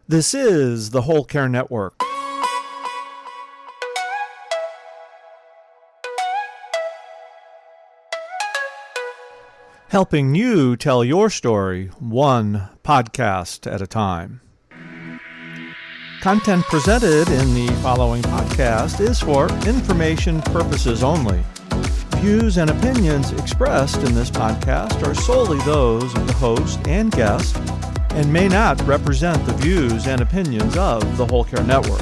This is the Whole Care Network. Helping you tell your story one podcast at a time. Content presented in the following podcast is for information purposes only. Views and opinions expressed in this podcast are solely those of the host and guest and may not represent the views and opinions of the Whole Care Network.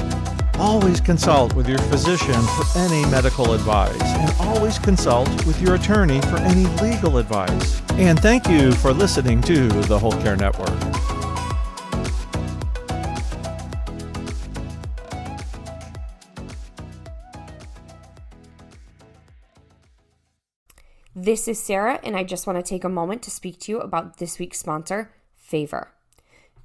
Always consult with your physician for any medical advice, and always consult with your attorney for any legal advice. And thank you for listening to the Whole Care Network. This is Sarah, and I just want to take a moment to speak to you about this week's sponsor, Favor.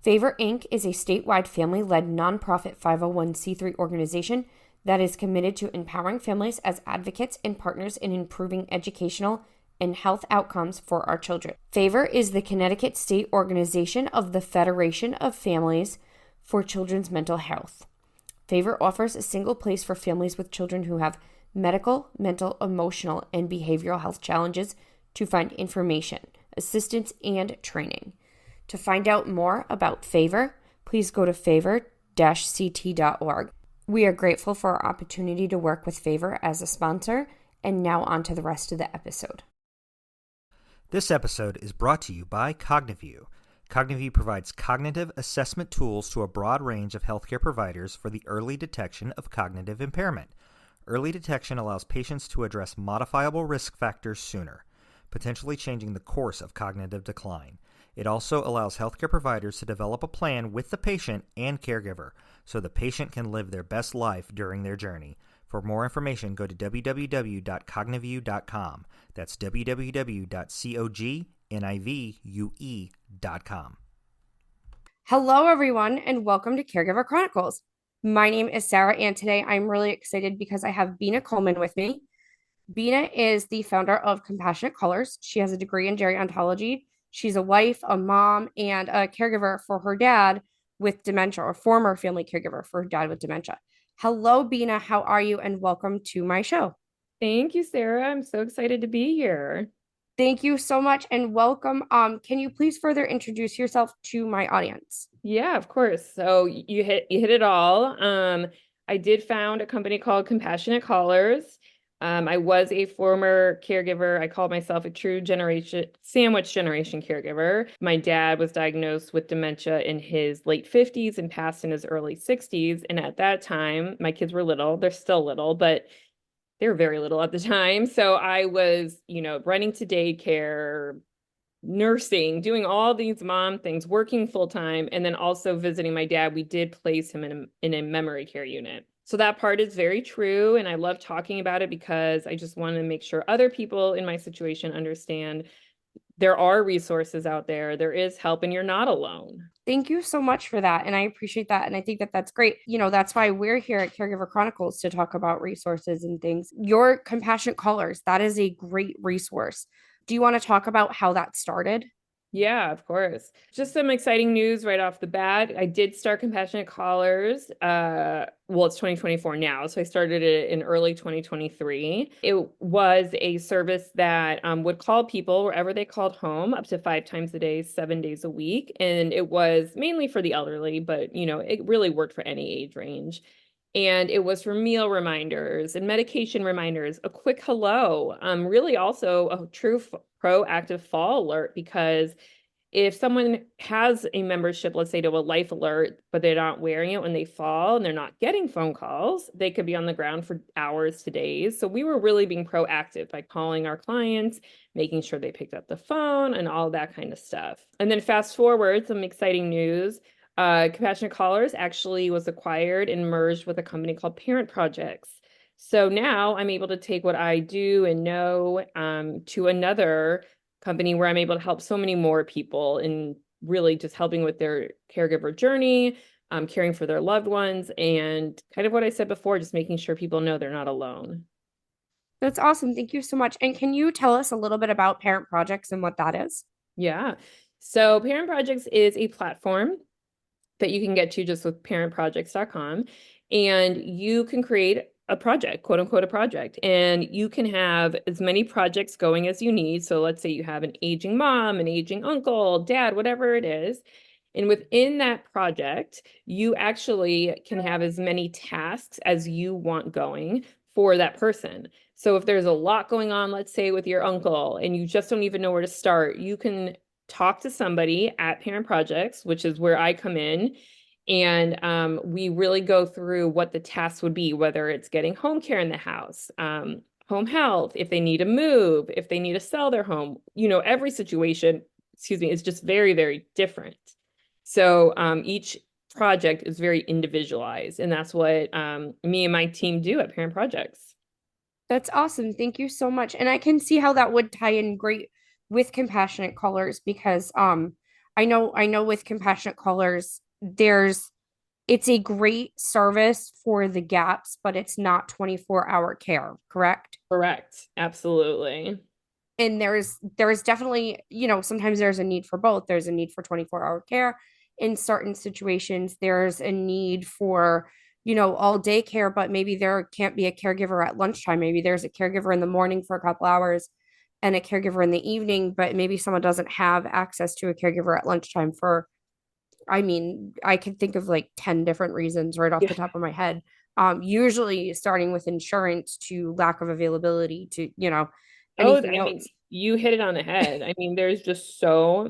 Favor, Inc. is a statewide family-led nonprofit 501c3 organization that is committed to empowering families as advocates and partners in improving educational and health outcomes for our children. Favor is the Connecticut state organization of the Federation of Families for Children's Mental Health. Favor offers a single place for families with children who have medical, mental, emotional, and behavioral health challenges to find information, assistance, and training. To find out more about Favor, please go to favor-ct.org. We are grateful for our opportunity to work with Favor as a sponsor, and now on to the rest of the episode. This episode is brought to you by CogniView. CogniView provides cognitive assessment tools to a broad range of healthcare providers for the early detection of cognitive impairment. Early detection allows patients to address modifiable risk factors sooner, potentially changing the course of cognitive decline. It also allows healthcare providers to develop a plan with the patient and caregiver so the patient can live their best life during their journey. For more information, go to www.cognivue.com. That's www.cognivue.com. Hello, everyone, and welcome to Caregiver Chronicles. My name is Sarah, and today I'm really excited because I have Bina Colman with me. Bina is the founder of Compassionate Colors. She has a degree in gerontology. She's a wife, a mom, and a caregiver for her dad with dementia, or former family caregiver for her dad with dementia. Hello, Bina. How are you? And welcome to my show. Thank you, Sarah. I'm so excited to be here. Thank you so much and welcome. Can you please further introduce yourself to my audience? Yeah, of course. So you hit it all. I did found a company called Compassionate Colors. I was a former caregiver. I called myself a true sandwich generation caregiver. My dad was diagnosed with dementia in his late 50s and passed in his early 60s. And at that time, my kids were little. They're still little, but they were very little at the time. So I was, running to daycare, nursing, doing all these mom things, working full time, and then also visiting my dad. We did place him in a memory care unit. So that part is very true. And I love talking about it because I just want to make sure other people in my situation understand there are resources out there. There is help and you're not alone. Thank you so much for that. And I appreciate that. And I think that that's great. That's why we're here at Caregiver Chronicles to talk about resources and things. Your Compassionate Colors, that is a great resource. Do you want to talk about how that started? Yeah, of course. Just some exciting news right off the bat. I did start Compassionate Callers. It's 2024 now. So I started it in early 2023. It was a service that would call people wherever they called home up to 5 times a day, 7 days a week. And it was mainly for the elderly, but it really worked for any age range. And it was for meal reminders and medication reminders, a quick hello, really also a true proactive fall alert, because if someone has a membership, let's say to a life alert, but they're not wearing it when they fall and they're not getting phone calls, they could be on the ground for hours to days. So we were really being proactive by calling our clients, making sure they picked up the phone and all that kind of stuff. And then fast forward, some exciting news. Compassionate Callers actually was acquired and merged with a company called Parent Projects. So now I'm able to take what I do and know to another company where I'm able to help so many more people in really just helping with their caregiver journey, caring for their loved ones, and kind of what I said before, just making sure people know they're not alone. That's awesome. Thank you so much. And can you tell us a little bit about Parent Projects and what that is? Yeah. So Parent Projects is a platform that you can get to just with parentprojects.com. And you can create a project, quote unquote, a project. And you can have as many projects going as you need. So let's say you have an aging mom, an aging uncle, dad, whatever it is. And within that project, you actually can have as many tasks as you want going for that person. So if there's a lot going on, let's say with your uncle, and you just don't even know where to start, you can talk to somebody at Parent Projects, which is where I come in. And we really go through what the tasks would be, whether it's getting home care in the house, home health, if they need to move, if they need to sell their home, every situation, excuse me, is just very, very different. So each project is very individualized, and that's what me and my team do at Parent Projects. That's awesome. Thank you so much. And I can see how that would tie in great with Compassionate Colors because I know with Compassionate Colors it's a great service for the gaps, but it's not 24-hour care, correct? Correct. Absolutely. And there's definitely, sometimes there's a need for both. There's a need for 24-hour care. In certain situations, there's a need for, all day care, but maybe there can't be a caregiver at lunchtime. Maybe there's a caregiver in the morning for a couple hours and a caregiver in the evening, but maybe someone doesn't have access to a caregiver at lunchtime for, I mean, I could think of like 10 different reasons right off Yeah. the top of my head. Usually starting with insurance to lack of availability to, Oh, anything I mean, else. you hit it on the head. I mean, there's just so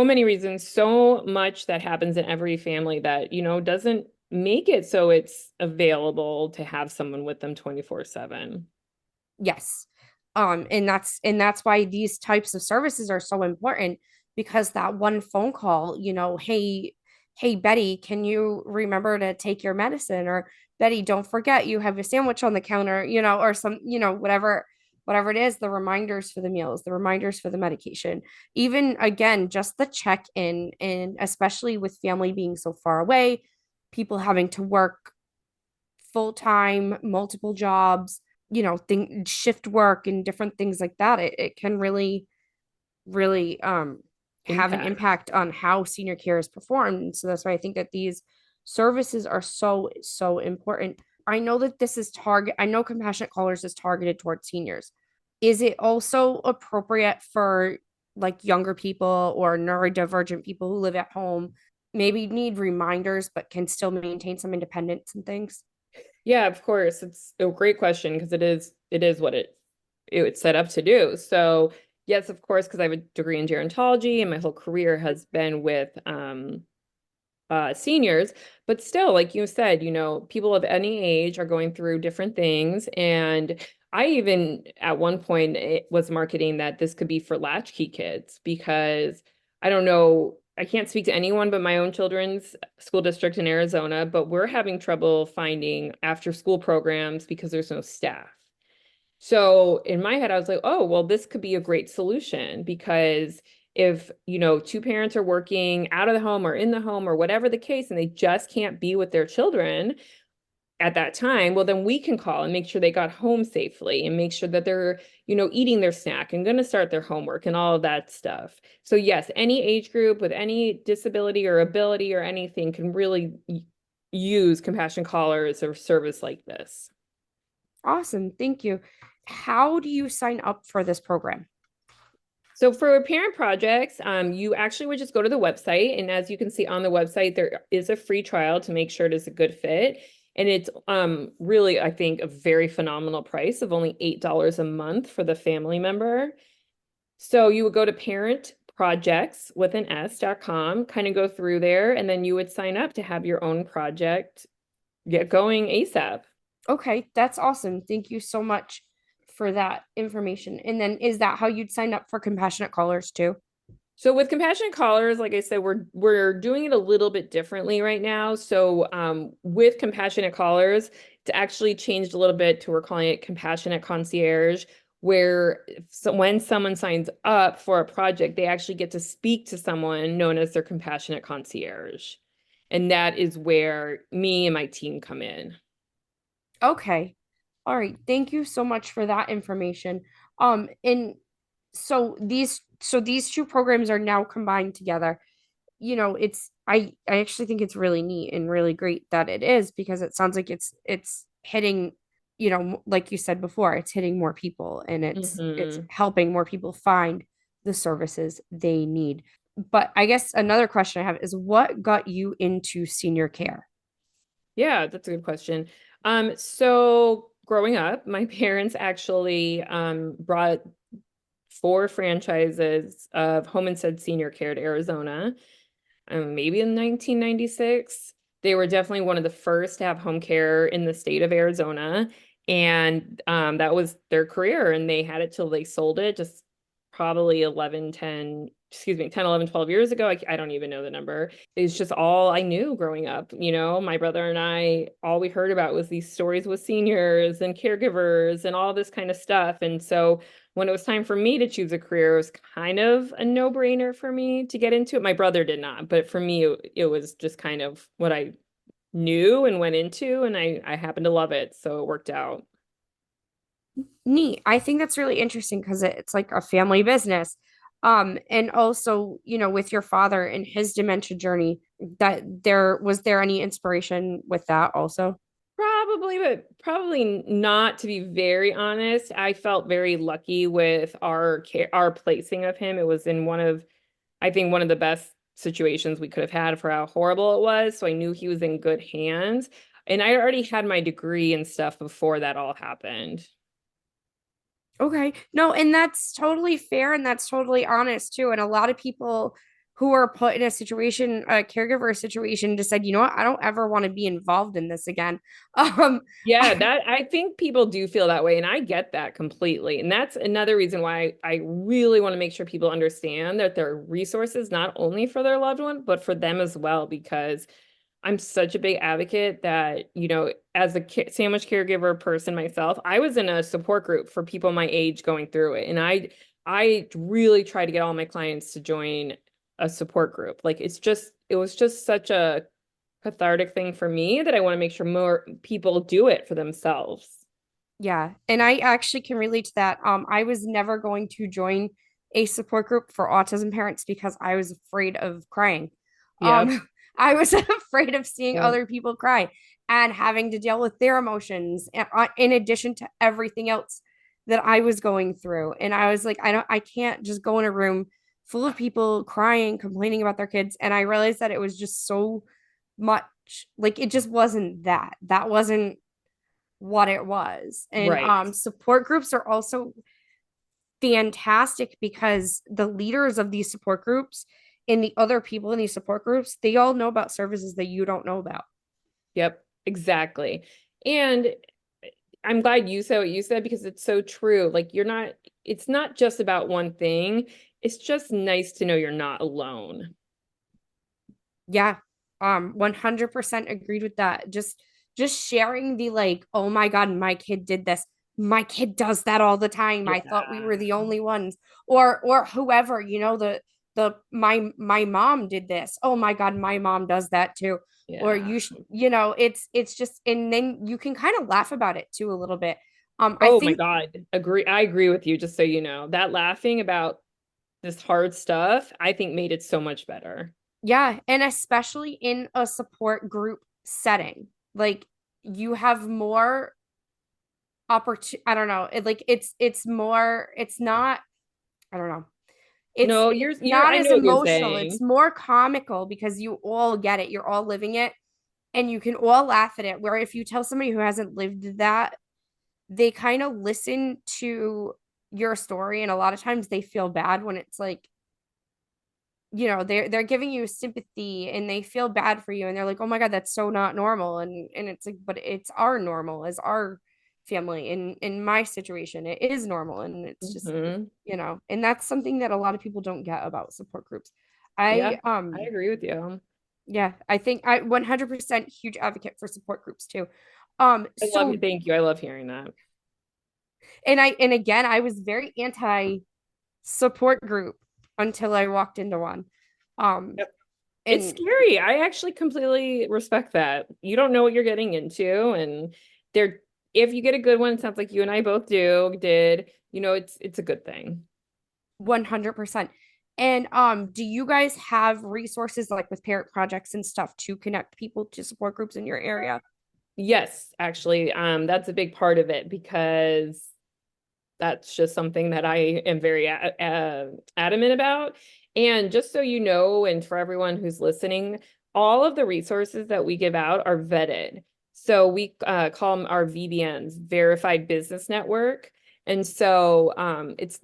many reasons, so much that happens in every family that, doesn't make it so it's available to have someone with them 24/7. Yes. And that's why these types of services are so important because that one phone call, hey Betty, can you remember to take your medicine? Or Betty, don't forget you have a sandwich on the counter, or some, whatever it is, the reminders for the meals, the reminders for the medication. Even again, just the check-in, and especially with family being so far away, people having to work full time, multiple jobs, shift work and different things like that. It can really, really have an Impact. impact on how senior care is performed. And so that's why I think that these services are so, so important. I know that I know Compassionate Callers is targeted towards seniors. Is it also appropriate for like younger people or neurodivergent people who live at home, maybe need reminders, but can still maintain some independence and things? Yeah, of course. It's a great question because it is what it's set up to do. So yes, of course, because I have a degree in gerontology and my whole career has been with seniors, but still, like you said, people of any age are going through different things. And I even at one point was marketing that this could be for latchkey kids because I don't know, I can't speak to anyone but my own children's school district in Arizona, but we're having trouble finding after school programs because there's no staff. So in my head, I was like, oh, well, this could be a great solution because if, two parents are working out of the home or in the home or whatever the case, and they just can't be with their children at that time, well, then we can call and make sure they got home safely and make sure that they're, eating their snack and going to start their homework and all of that stuff. So yes, any age group with any disability or ability or anything can really use Compassion Callers or service like this. Awesome. Thank you. How do you sign up for this program? So for parent projects, you actually would just go to the website. And as you can see on the website, there is a free trial to make sure it is a good fit. And it's really, I think, a very phenomenal price of only $8 a month for the family member. So you would go to parentprojects with an s.com, kind of go through there, and then you would sign up to have your own project get going ASAP. Okay, that's awesome. Thank you so much for that information. And then is that how you'd sign up for Compassionate Callers too? So with Compassionate Callers, like I said, we're doing it a little bit differently right now. So with Compassionate Callers, it's actually changed a little bit to we're calling it Compassionate Concierge, where when someone signs up for a project, they actually get to speak to someone known as their Compassionate Concierge. And that is where me and my team come in. Okay. All right. Thank you so much for that information. And so these two programs are now combined together. I actually think it's really neat and really great that it is, because it sounds like it's hitting, like you said before, it's hitting more people, and it's Hmm. helping more people find the services they need. But I guess another question I have is, what got you into senior care? Yeah, that's a good question. So growing up, my parents actually brought four franchises of Home and Said Senior Care to Arizona, maybe in 1996. They were definitely one of the first to have home care in the state of Arizona. And that was their career. And they had it till they sold it, just probably 10, 11, 12 years ago. I don't even know the number. It's just all I knew growing up. My brother and I, all we heard about was these stories with seniors and caregivers and all this kind of stuff. And so when it was time for me to choose a career, it was kind of a no-brainer for me to get into it. My brother did not, but for me, it was just kind of what I knew and went into, and I happened to love it, so it worked out. Neat. I think that's really interesting because it's like a family business. And also, with your father and his dementia journey, that there any inspiration with that also? Probably, but probably not, to be very honest. I felt very lucky with our placing of him. It was in I think one of the best situations we could have had for how horrible it was. So I knew he was in good hands. And I already had my degree and stuff before that all happened. Okay. No, and that's totally fair and that's totally honest too. And a lot of people who are put in a situation, a caregiver situation, decide, you know what, I don't ever want to be involved in this again. Um, Yeah, that I think people do feel that way, and I get that completely. And that's another reason why I really want to make sure people understand that there are resources not only for their loved one, but for them as well, because I'm such a big advocate that, as a sandwich caregiver person myself, I was in a support group for people my age going through it. And I really try to get all my clients to join a support group. Like it was just such a cathartic thing for me that I want to make sure more people do it for themselves. Yeah, and I actually can relate to that. I was never going to join a support group for autism parents because I was afraid of crying. Yep. I was afraid of seeing Yep. other people cry and having to deal with their emotions, in addition to everything else that I was going through. And I was like, I can't just go in a room full of people crying, complaining about their kids. And I realized that it was just so much, like it just wasn't that. That wasn't what it was. And Right. support groups are also fantastic because the leaders of these support groups and the other people in these support groups, they all know about services that you don't know about. Yep. Exactly. And I'm glad you said what you said because it's so true. Like it's not just about one thing. It's just nice to know you're not alone. Yeah. 100% agreed with that. Just sharing the, like, oh my God, my kid did this. My kid does that all the time. I thought we Yeah. were the only ones. Or whoever, my mom did this. Oh my God, my mom does that too. Or Yeah. it's just, and then you can kind of laugh about it too a little bit. I Oh my think, God. Agree. I agree with you, just so you know. That laughing about this hard stuff, I think made it so much better. yeah, and especially in a support group setting, like you have more opportunity. I don't know. It's more, it's not, I don't know. No, It's you're not I as know what you're emotional. It's saying. more comical because you all get it. You're all living it and you can all laugh at it. Where if you tell somebody who hasn't lived that, they kind of listen to your story, and a lot of times they feel bad when it's like, they're giving you sympathy and they feel bad for you, and they're like, oh my God, that's so not normal. And it's like, but it's our normal as our family. In my situation, it is normal, and it's just, Hmm. and that's something that a lot of people don't get about support groups. Yeah, I I agree with you. Yeah, I think I 100% huge advocate for support groups too. I love So, it. Thank you. I love hearing that. and again, I was very anti support group until I walked into one. Um Yep. It's and scary. I actually completely respect that. You don't know what you're getting into, and they're if you get a good one, it sounds like you and I both did, it's a good thing. 100%. And do you guys have resources like with parent projects and stuff to connect people to support groups in your area? Yes, actually, that's a big part of it because that's just something that I am very adamant about. And just so you know, and for everyone who's listening, all of the resources that we give out are vetted. So we call them our VBNs, Verified Business Network. And so it's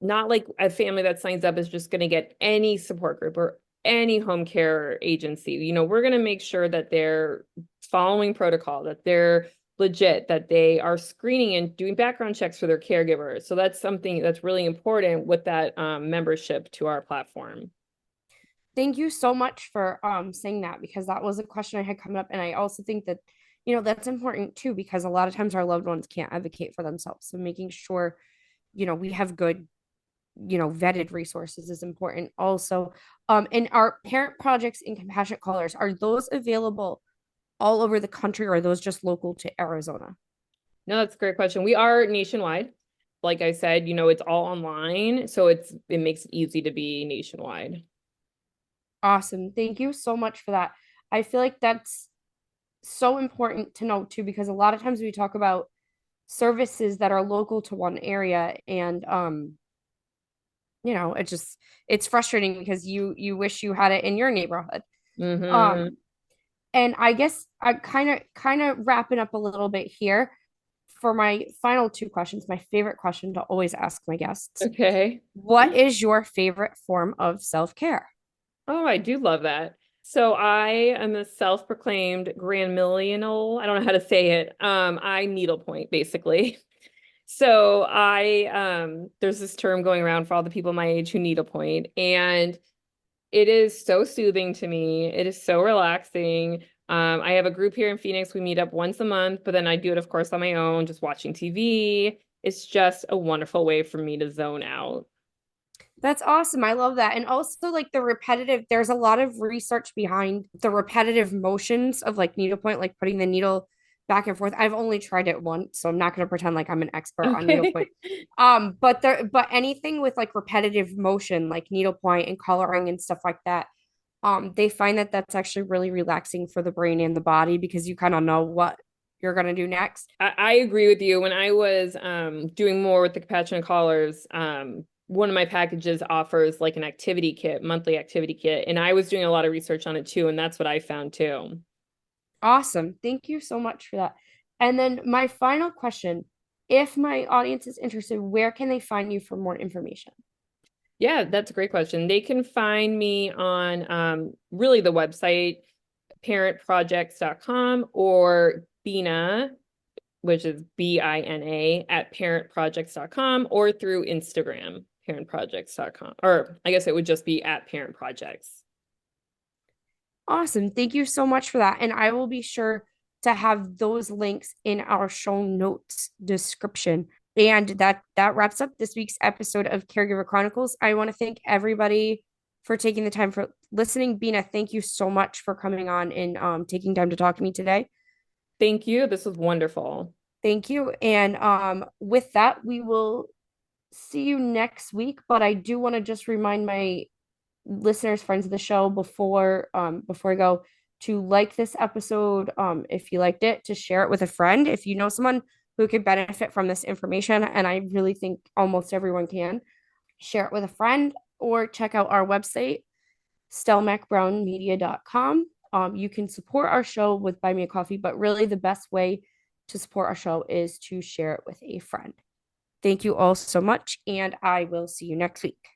not like a family that signs up is just going to get any support group or any home care agency. You know, we're going to make sure that they're following protocol, that they're legit, that they are screening and doing background checks for their caregivers. So that's something that's really important with that membership to our platform. Thank you so much for saying that, because that was a question I had coming up. And I also think that, you know, that's important too, because a lot of times our loved ones can't advocate for themselves. So making sure, you know, we have good, you know, vetted resources is important also. And our parent projects and compassionate callers, are those available all over the country, or are those just local to Arizona? No, that's a great question. We are nationwide. Like I said, you know, it's all online, so it makes it easy to be nationwide. Awesome. Thank you so much for that. I feel like that's so important to know too, because a lot of times we talk about services that are local to one area, and you know, it's frustrating because you wish you had it in your neighborhood. Mm-hmm. Um, and I guess I kind of wrapping up a little bit here for my final two questions, my favorite question to always ask my guests. Okay. What is your favorite form of self-care? Oh, I do love that. So I am a self-proclaimed grand millennial. I don't know how to say it. I needlepoint basically. So there's this term going around for all the people my age who needlepoint, and it is so soothing to me. It is so relaxing. I have a group here in Phoenix. We meet up once a month, but then I do it, of course, on my own, just watching TV. It's just a wonderful way for me to zone out. That's awesome. I love that. And also like the repetitive, there's a lot of research behind the repetitive motions of like needlepoint, like putting the needle back and forth. I've only tried it once, so I'm not going to pretend like I'm an expert on Okay. needlepoint. But anything with like repetitive motion, like needlepoint and coloring and stuff like that, they find that that's actually really relaxing for the brain and the body, because you kind of know what you're going to do next. I agree with you. When I was doing more with the compassionate callers, one of my packages offers like an activity kit, monthly activity kit, and I was doing a lot of research on it too, and that's what I found too. Awesome. Thank you so much for that. And then my final question, if my audience is interested, where can they find you for more information? Yeah, that's a great question. They can find me on really the website parentprojects.com or Bina, which is Bina at parentprojects.com, or through Instagram, parentprojects.com. Or I guess it would just be at parentprojects. Awesome. Thank you so much for that. And I will be sure to have those links in our show notes description. And that wraps up this week's episode of Caregiver Chronicles. I want to thank everybody for taking the time for listening. Bina, thank you so much for coming on and taking time to talk to me today. Thank you. This was wonderful. Thank you. And with that, we will see you next week. But I do want to just remind my listeners, friends of the show, before I go, to like this episode if you liked it, to share it with a friend if you know someone who could benefit from this information, and I really think almost everyone can. Share it with a friend, or check out our website, stelmachbrownmedia.com. You can support our show with Buy Me a Coffee, but really the best way to support our show is to share it with a friend. Thank you all so much, and I will see you next week.